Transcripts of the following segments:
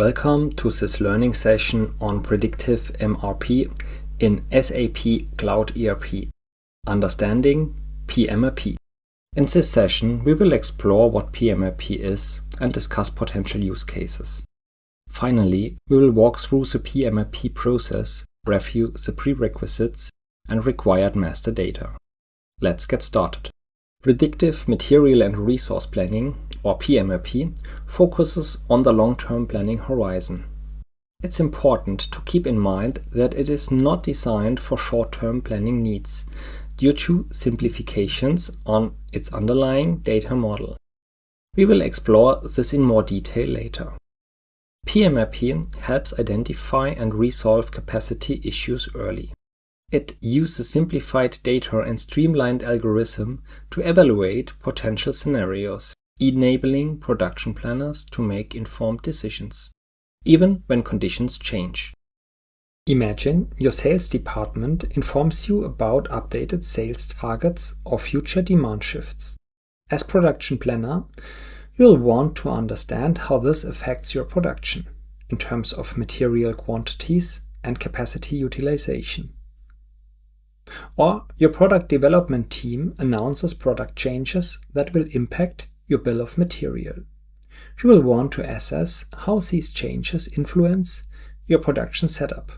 Welcome to this learning session on Predictive MRP in SAP Cloud ERP, Understanding pMRP. In this session, we will explore what pMRP is and discuss potential use cases. Finally, we will walk through the pMRP process, review the prerequisites, and required master data. Let's get started. Predictive Material and Resource Planning, or pMRP, focuses on the long-term planning horizon. It's important to keep in mind that it is not designed for short-term planning needs due to simplifications on its underlying data model. We will explore this in more detail later. pMRP helps identify and resolve capacity issues early. It uses simplified data and streamlined algorithm to evaluate potential scenarios, enabling production planners to make informed decisions, even when conditions change. Imagine your sales department informs you about updated sales targets or future demand shifts. As production planner, you'll want to understand how this affects your production in terms of material quantities and capacity utilization. Or your product development team announces product changes that will impact your bill of material. You will want to assess how these changes influence your production setup.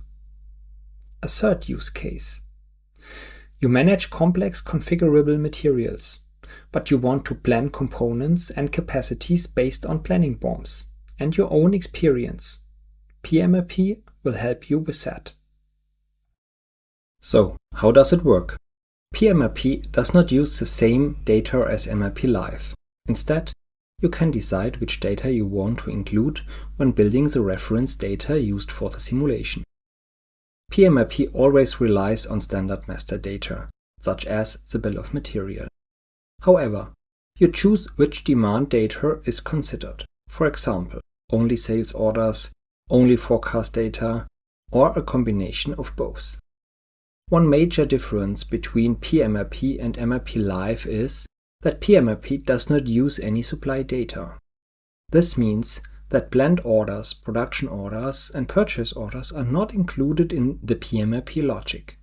A third use case. You manage complex configurable materials, but you want to plan components and capacities based on planning bombs and your own experience. pMRP will help you with that. So, how does it work? pMRP does not use the same data as MRP Live. Instead, you can decide which data you want to include when building the reference data used for the simulation. pMRP always relies on standard master data, such as the bill of material. However, you choose which demand data is considered. For example, only sales orders, only forecast data, or a combination of both. One major difference between pMRP and MRP Live is that pMRP does not use any supply data. This means that planned orders, production orders, and purchase orders are not included in the pMRP logic.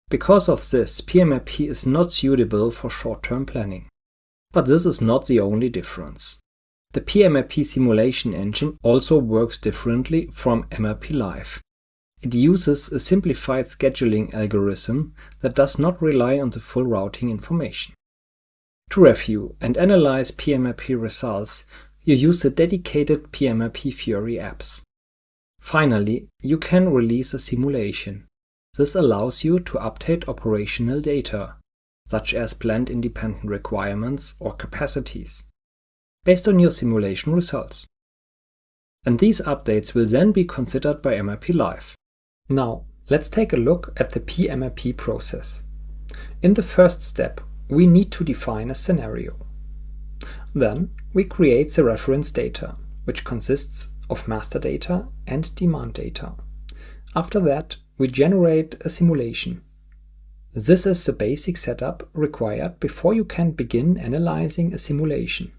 Because of this, pMRP is not suitable for short-term planning. But this is not the only difference. The pMRP simulation engine also works differently from MRP Live. It uses a simplified scheduling algorithm that does not rely on the full routing information. To review and analyze pMRP results, you use the dedicated pMRP Fury apps. Finally, you can release a simulation. This allows you to update operational data, such as planned independent requirements or capacities, based on your simulation results. And these updates will then be considered by MRP Live. Now, let's take a look at the pMRP process. In the first step, we need to define a scenario. Then, we create the reference data, which consists of master data and demand data. After that, we generate a simulation. This is the basic setup required before you can begin analyzing a simulation.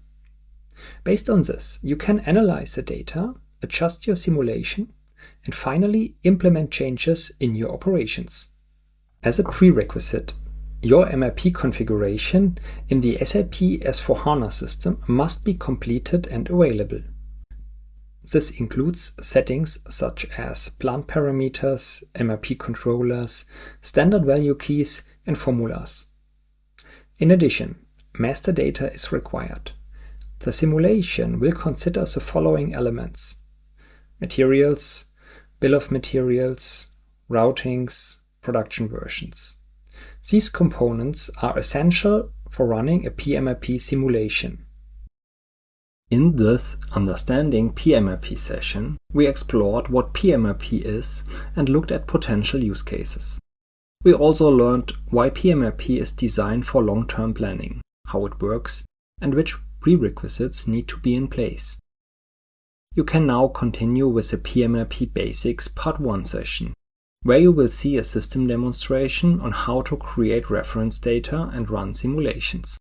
Based on this, you can analyze the data, adjust your simulation, and finally implement changes in your operations. As a prerequisite, your MRP configuration in the SAP S/4HANA system must be completed and available. This includes settings such as plant parameters, MRP controllers, standard value keys, and formulas. In addition, master data is required. The simulation will consider the following elements: materials, bill of materials, routings, production versions. These components are essential for running a pMRP simulation. In this Understanding pMRP session, we explored what pMRP is and looked at potential use cases. We also learned why pMRP is designed for long-term planning, how it works, and which prerequisites need to be in place. You can now continue with the pMRP Basics Part 1 session, where you will see a system demonstration on how to create reference data and run simulations.